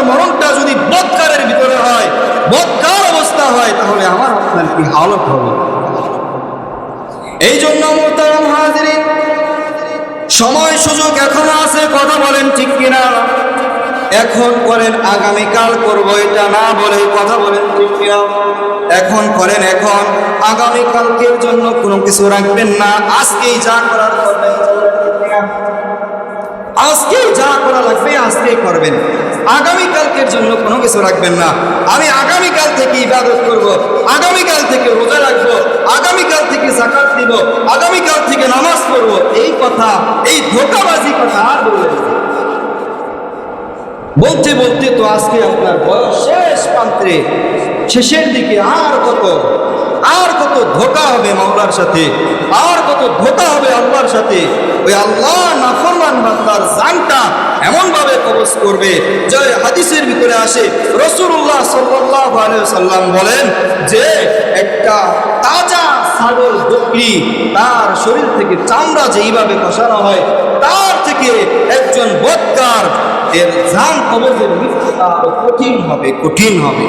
মরণটা যদি বদকারের ভিতরে হয়, বদকার অবস্থা হয়, তাহলে আমার আপনার কি হালত হবে? এই জন্য মুহতারাম হাজিরিন, সময় সুযোগ এখনো আছে, কথা বলেন ঠিক কিনা? এখন করেন, আগামীকাল করবো এটা না বলে কথা বলেন ঠিক কিনা? এখন করেন, এখন, আগামীকালকের জন্য কোনো কিছু রাখবেন না, আজকেই যা করার করবেন। আজকেই যা করা লাগবে আজকেই করবেন, আগামীকালকের জন্য কোনো কিছু রাখবেন না। আমি আগামীকাল থেকে ইবাদত করব, আগামীকাল থেকে রোজা রাখবো, আগামীকাল থেকে যাকাত দিব, আগামীকাল থেকে নামাজ পড়ব, এই কথা, এই ধোঁকাবাজি কথা আর বলবেন না। বলতে বলতে তো আজকে আপনার বয়স শেষ প্রান্তে, শেষের দিকে, আর কত ধোঁকা হবে মাওলার সাথে, আর কত ধোঁকা হবে আল্লাহর সাথে। ওই আল্লাহ নাফরমান বান্দার জানটা এমন ভাবে কবজ করবে, যে হাদিসের ভিতরে আসে, রাসূলুল্লাহ সাল্লাল্লাহু আলাইহি সাল্লাম বলেন যে একটা তাজা ছাগল বকরি, তার শরীর থেকে চামড়া যেইভাবে খসানো হয়, তার থেকে একজন বদকার এর জান কবজের মৃত্যুটা কঠিন হবে।